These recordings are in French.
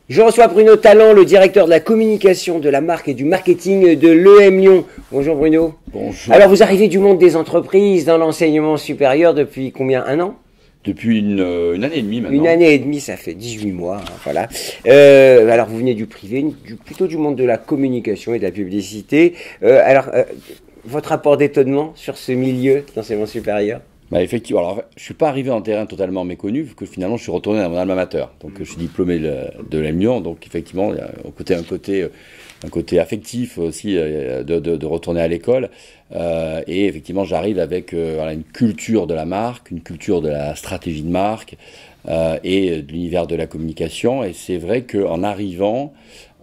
Je reçois Bruno Talent, le directeur de la communication, de la marque et du marketing de l'EM Lyon. Bonjour Bruno. Bonjour. Alors vous arrivez du monde des entreprises, dans l'enseignement supérieur depuis combien? Un an? Depuis une année et demie maintenant. Une année et demie, ça fait 18 mois, hein, voilà. Alors vous venez du privé, plutôt du monde de la communication et de la publicité. Votre rapport d'étonnement sur ce milieu d'enseignement supérieur? Bah effectivement, alors je suis pas arrivé en terrain totalement méconnu, vu que finalement je suis retourné à mon alma mater. Donc je suis diplômé de l'EM Lyon, donc effectivement il y a un côté affectif aussi de retourner à l'école. Et effectivement j'arrive avec une culture de la marque, une culture de la stratégie de marque et de l'univers de la communication. Et c'est vrai qu'en arrivant,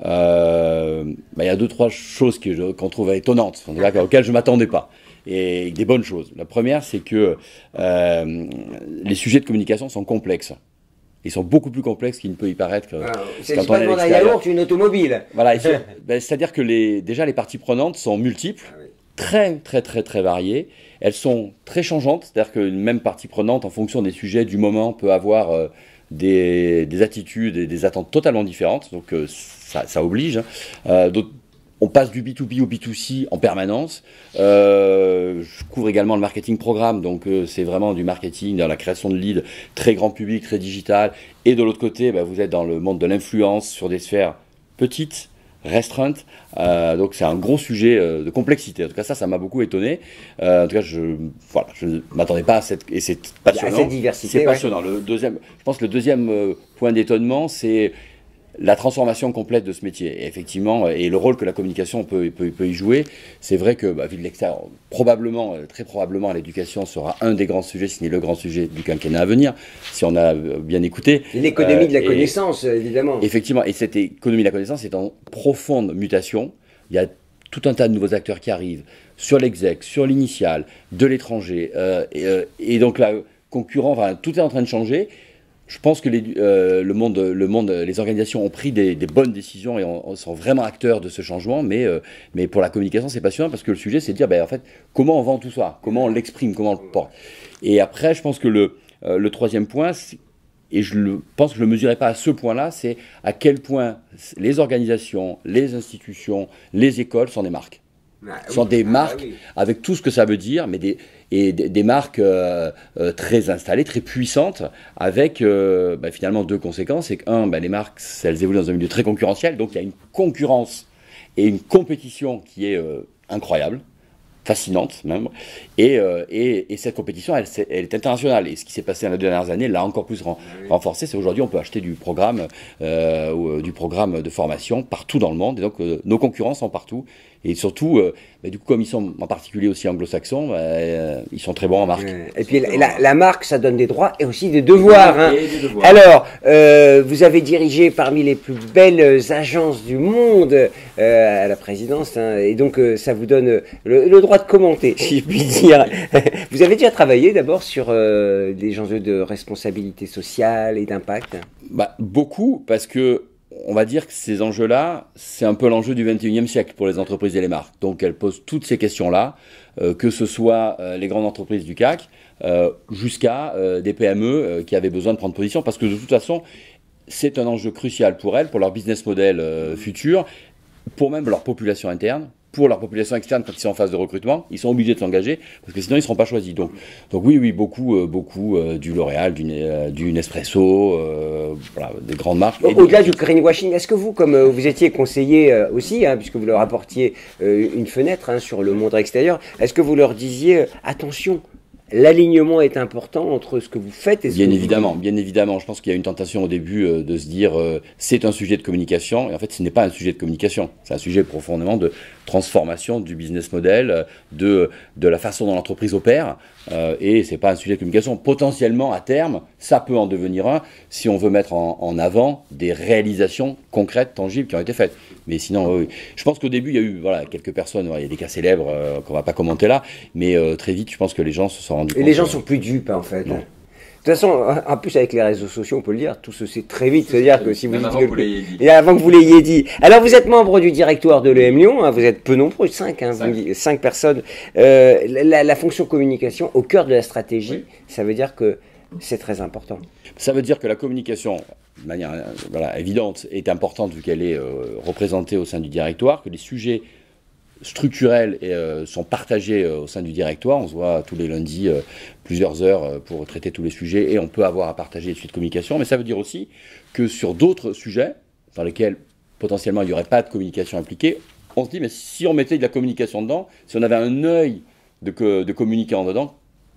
il y a deux, trois choses qu'on trouve étonnantes, auxquelles je ne m'attendais pas. Et des bonnes choses. La première, c'est que les sujets de communication sont complexes. Ils sont beaucoup plus complexes qu'il ne peut y paraître c'est quand on est à l'extérieur. C'est pas un yaourt, une automobile. Voilà, c'est-à-dire que déjà les parties prenantes sont multiples, très variées. Elles sont très changeantes, c'est-à-dire qu'une même partie prenante, en fonction des sujets du moment, peut avoir des attitudes et des attentes totalement différentes. Donc ça oblige. On passe du B2B au B2C en permanence. Je couvre également le marketing programme, donc c'est vraiment du marketing dans la création de leads très grand public, très digital. Et de l'autre côté, vous êtes dans le monde de l'influence sur des sphères petites, restreintes. Donc c'est un gros sujet de complexité. En tout cas, ça m'a beaucoup étonné. En tout cas, je ne m'attendais pas à cette... Et c'est passionnant. Cette diversité, c'est passionnant. Je pense que le deuxième point d'étonnement, c'est la transformation complète de ce métier, et effectivement, et le rôle que la communication peut y jouer. C'est vrai que, vu de l'extérieur, très probablement, l'éducation sera un des grands sujets, si ce n'est le grand sujet du quinquennat à venir, si on a bien écouté. L'économie de la connaissance, évidemment. Effectivement, et cette économie de la connaissance est en profonde mutation. Il y a tout un tas de nouveaux acteurs qui arrivent, sur l'exec, sur l'initial, de l'étranger, et donc la concurrence, tout est en train de changer. Je pense que les organisations ont pris des bonnes décisions et sont vraiment acteurs de ce changement, mais pour la communication, c'est passionnant parce que le sujet, c'est de dire, en fait, comment on vend tout ça, comment on l'exprime, comment on le porte. Et après, je pense que le troisième point, et pense que je ne le mesurais pas à ce point-là, c'est à quel point les organisations, les institutions, les écoles sont des marques. Sont des marques avec tout ce que ça veut dire, mais des marques très installées, très puissantes, avec finalement deux conséquences. C'est que, les marques, elles évoluent dans un milieu très concurrentiel, donc il y a une concurrence et une compétition qui est incroyable, fascinante même, et cette compétition, elle est internationale. Et ce qui s'est passé dans les dernières années l'a encore plus renforcé. C'est aujourd'hui, on peut acheter du programme de formation partout dans le monde, et donc nos concurrents sont partout. Et surtout, du coup, comme ils sont en particulier aussi anglo-saxons, ils sont très bons en marque. Et puis la marque, ça donne des droits et aussi des devoirs. Des devoirs. Alors, vous avez dirigé parmi les plus belles agences du monde à la présidence, et donc ça vous donne le droit de commenter, si je puis dire. Vous avez déjà travaillé d'abord sur des enjeux de responsabilité sociale et d'impact? Beaucoup, parce que on va dire que ces enjeux-là, c'est un peu l'enjeu du 21e siècle pour les entreprises et les marques. Donc elles posent toutes ces questions-là, que ce soit les grandes entreprises du CAC, jusqu'à des PME qui avaient besoin de prendre position, parce que de toute façon, c'est un enjeu crucial pour elles, pour leur business model futur, pour même leur population interne, pour leur population externe quand ils sont en phase de recrutement, ils sont obligés de s'engager parce que sinon ils ne seront pas choisis. Donc oui, beaucoup du L'Oréal, du Nespresso, des grandes marques. Au-delà du greenwashing, est-ce que vous, comme vous étiez conseiller aussi, puisque vous leur apportiez une fenêtre sur le monde extérieur, est-ce que vous leur disiez attention? L'alignement est important entre ce que vous faites et ce que vous faites. Bien évidemment. Je pense qu'il y a une tentation au début de se dire c'est un sujet de communication. Et en fait, ce n'est pas un sujet de communication. C'est un sujet profondément de transformation du business model, de la façon dont l'entreprise opère. Et ce n'est pas un sujet de communication. Potentiellement, à terme, ça peut en devenir un si on veut mettre en avant des réalisations concrètes, tangibles qui ont été faites. Mais sinon, oui. Je pense qu'au début, il y a eu quelques personnes, il y a des cas célèbres qu'on ne va pas commenter là, mais très vite, je pense que les gens se sont rendus compte. Et les gens sont plus dupes, en fait. Non. De toute façon, en plus avec les réseaux sociaux, on peut le dire, tout se sait très vite. C'est-à-dire que si vous dites et avant que vous l'ayez dit. Alors vous êtes membre du directoire de l'EM Lyon, vous êtes peu nombreux, 5 personnes. La fonction communication au cœur de la stratégie, ça veut dire que c'est très important. Ça veut dire que la communication, de manière voilà, évidente, est importante vu qu'elle est représentée au sein du directoire, que les sujets structurels sont partagés au sein du directoire. On se voit tous les lundis plusieurs heures pour traiter tous les sujets et on peut avoir à partager des sujets de communication. Mais ça veut dire aussi que sur d'autres sujets dans lesquels potentiellement il n'y aurait pas de communication impliquée, on se dit mais si on mettait de la communication dedans, si on avait un œil de communicant dedans,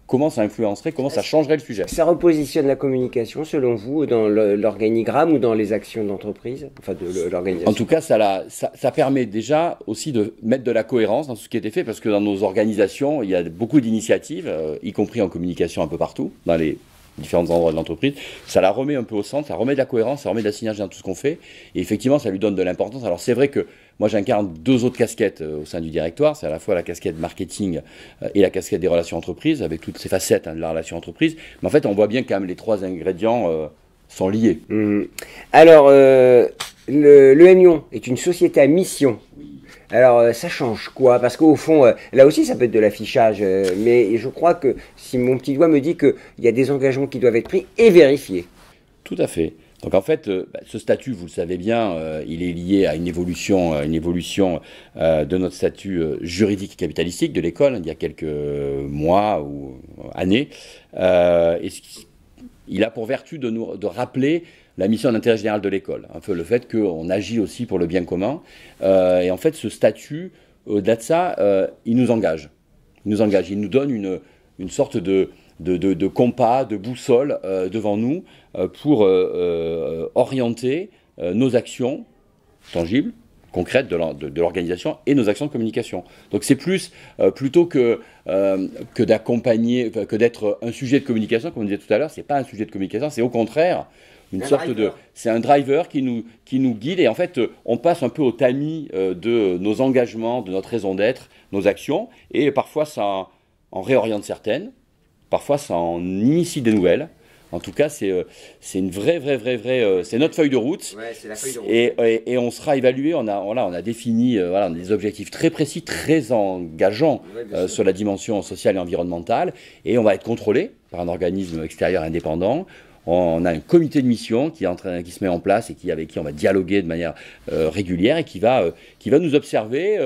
comment ça influencerait, comment ça changerait le sujet? Ça repositionne la communication, selon vous, dans l'organigramme ou dans les actions d'entreprise, enfin de l'organisation? En tout cas, ça permet déjà aussi de mettre de la cohérence dans ce qui a été fait, parce que dans nos organisations, il y a beaucoup d'initiatives, y compris en communication un peu partout, dans les différents endroits de l'entreprise. Ça la remet un peu au centre, ça remet de la cohérence, ça remet de la synergie dans tout ce qu'on fait, et effectivement, ça lui donne de l'importance. Alors c'est vrai que moi, j'incarne deux autres casquettes au sein du directoire. C'est à la fois la casquette marketing et la casquette des relations entreprises, avec toutes ces facettes de la relation entreprise. Mais en fait, on voit bien quand même les trois ingrédients sont liés. Alors, le Mion est une société à mission. Alors, ça change quoi? Parce qu'au fond, là aussi, ça peut être de l'affichage. Mais je crois que si mon petit doigt me dit qu'il y a des engagements qui doivent être pris et vérifiés. Tout à fait. Donc en fait, ce statut, vous le savez bien, il est lié à une évolution de notre statut juridique et capitalistique de l'école, il y a quelques mois ou années. Et il a pour vertu de rappeler la mission d'intérêt général de l'école, un peu le fait qu'on agit aussi pour le bien commun. Et en fait, ce statut, au-delà de ça, il nous engage. Il nous donne une sorte de compas, de boussole devant nous pour orienter nos actions tangibles, concrètes de l'organisation et nos actions de communication. Donc c'est plus, plutôt que d'accompagner, que d'être un sujet de communication, comme on disait tout à l'heure, c'est pas un sujet de communication, c'est au contraire c'est un driver qui nous guide, et en fait on passe un peu au tamis de nos engagements, de notre raison d'être, nos actions, et parfois ça en réoriente certaines. Parfois, ça en initie des nouvelles. En tout cas, c'est une vraie, c'est notre feuille de route. Ouais, c'est la feuille de route. Et on sera évalué. On a défini des objectifs très précis, très engageants sur la dimension sociale et environnementale. Et on va être contrôlé par un organisme extérieur indépendant. On a un comité de mission qui se met en place et avec qui on va dialoguer de manière régulière et qui va nous observer,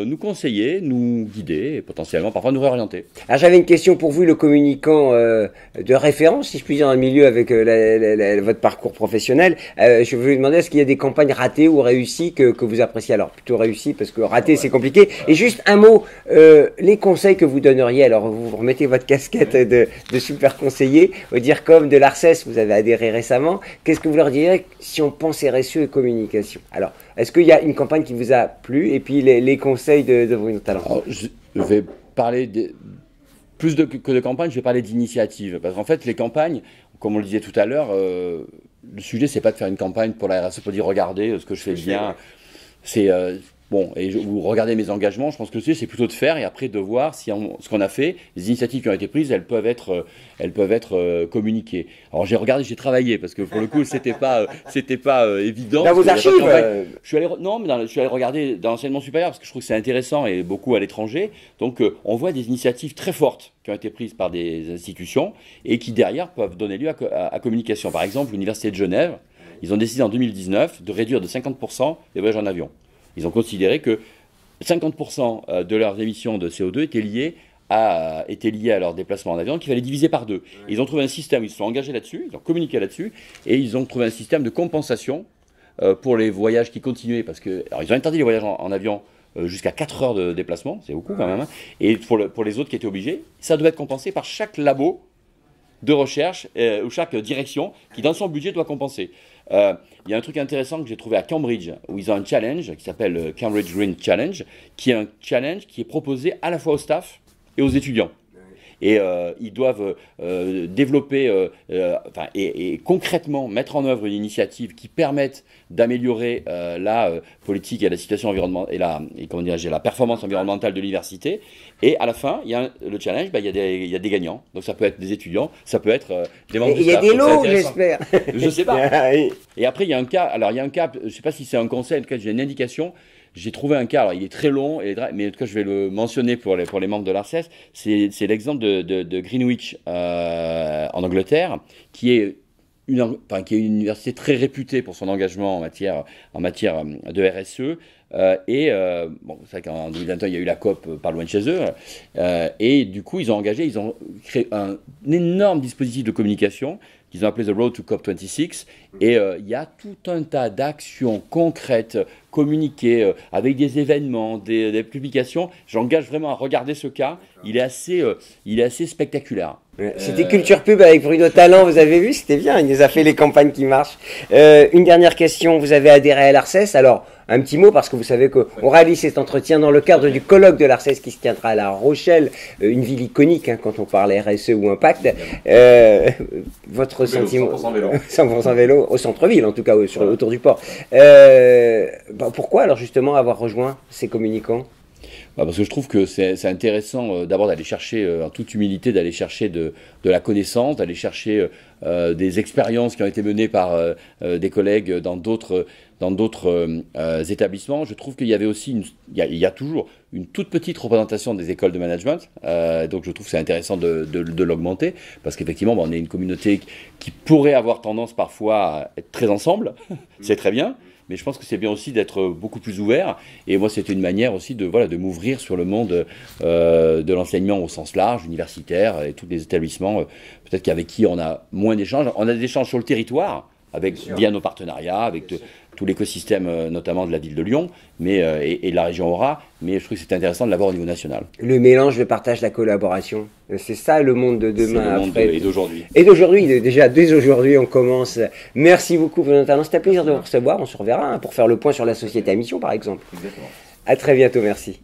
nous conseiller, nous guider et potentiellement parfois nous réorienter. Alors j'avais une question pour vous, le communicant de référence, si je puis dire, dans le milieu avec votre parcours professionnel. Je veux vous demander, est-ce qu'il y a des campagnes ratées ou réussies que vous appréciez? Alors plutôt réussies, parce que rater c'est compliqué. Et juste un mot, les conseils que vous donneriez, alors vous remettez votre casquette de super conseiller, au DIRCOM de l'ARCES, vous avez adhéré récemment. Qu'est-ce que vous leur direz si on pense RSE et communication? Alors, est-ce qu'il y a une campagne qui vous a plu? Et puis les conseils de Bruno Talent. Alors, je vais parler que de campagne, je vais parler d'initiative. Parce qu'en fait, les campagnes, comme on le disait tout à l'heure, le sujet, c'est pas de faire une campagne pour la RSE, pour dire regardez ce que je fais bien. C'est bon, et vous regardez mes engagements, je pense que le sujet, c'est plutôt de faire et après de voir si ce qu'on a fait, les initiatives qui ont été prises, elles peuvent être communiquées. Alors j'ai travaillé parce que pour le coup, c'était pas évident. Dans vos archives je suis allé regarder dans l'enseignement supérieur parce que je trouve que c'est intéressant et beaucoup à l'étranger. Donc on voit des initiatives très fortes qui ont été prises par des institutions et qui derrière peuvent donner lieu à communication. Par exemple, l'Université de Genève, ils ont décidé en 2019 de réduire de 50% les voyages en avion. Ils ont considéré que 50% de leurs émissions de CO2 étaient liées à leur déplacement en avion, qu'il fallait diviser par deux. Ouais. Ils ont trouvé un système, ils se sont engagés là-dessus, ils ont communiqué là-dessus, et ils ont trouvé un système de compensation pour les voyages qui continuaient. Alors ils ont interdit les voyages en avion jusqu'à 4 heures de déplacement, c'est beaucoup quand même, hein, et pour les autres qui étaient obligés, ça devait être compensé par chaque labo de recherche ou chaque direction qui, dans son budget, doit compenser. Il y a un truc intéressant que j'ai trouvé à Cambridge, où ils ont un challenge qui s'appelle Cambridge Green Challenge, qui est un challenge qui est proposé à la fois au staff et aux étudiants. Et ils doivent développer et concrètement mettre en œuvre une initiative qui permette d'améliorer la politique et la situation environnementale et la performance environnementale de l'université. Et à la fin, il y a le challenge, il y a des gagnants. Donc ça peut être des étudiants, ça peut être des membres du staff. Il y a des lots, j'espère. Je sais pas. Et après, il y a un cas, je ne sais pas si c'est un conseil, en tout cas j'ai une indication. j'ai trouvé un cas, alors il est très long, mais en tout cas je vais le mentionner pour les membres de l'ARCES, c'est l'exemple de Greenwich en Angleterre, qui est qui est une université très réputée pour son engagement en matière de RSE. Bon, c'est vrai qu'en 2021, il y a eu la COP pas loin de chez eux. Et du coup, ils ont créé un énorme dispositif de communication qu'ils ont appelé The Road to COP26. Et il y a tout un tas d'actions concrètes, communiquées, avec des événements, des publications. J'engage vraiment à regarder ce cas. Il est assez spectaculaire. C'était Culture Pub avec Bruno Talent, vous avez vu, c'était bien, il nous a fait les campagnes qui marchent. Une dernière question, vous avez adhéré à l'ARCES, alors un petit mot parce que vous savez qu'on réalise cet entretien dans le cadre du colloque de l'ARCES qui se tiendra à La Rochelle, une ville iconique hein, quand on parle RSE ou impact. Votre sentiment 100% vélo. 100% vélo, au centre-ville en tout cas, autour du port. Pourquoi alors justement avoir rejoint ces communicants ? Parce que je trouve que c'est intéressant d'abord d'aller chercher, en toute humilité, d'aller chercher de la connaissance, d'aller chercher des expériences qui ont été menées par des collègues dans d'autres établissements. Je trouve qu'il y avait aussi, il y a toujours une toute petite représentation des écoles de management. Donc je trouve que c'est intéressant de l'augmenter, parce qu'effectivement, on est une communauté qui pourrait avoir tendance parfois à être très ensemble. C'est très bien. Mais je pense que c'est bien aussi d'être beaucoup plus ouvert. Et moi, c'était une manière aussi de m'ouvrir sur le monde de l'enseignement au sens large, universitaire, et tous les établissements, peut-être qu'avec qui on a moins d'échanges. On a des échanges sur le territoire, via nos partenariats, avec tout l'écosystème, notamment de la ville de Lyon, et de la région Aura. Mais je trouve que c'est intéressant de l'avoir au niveau national. Le mélange, le partage, la collaboration. C'est ça le monde de demain. C'est le monde et d'aujourd'hui. Et d'aujourd'hui, déjà, dès aujourd'hui, on commence. Merci beaucoup, Bruno Talent. C'était un plaisir de vous recevoir. On se reverra pour faire le point sur la société à mission, par exemple. Exactement. À très bientôt, merci.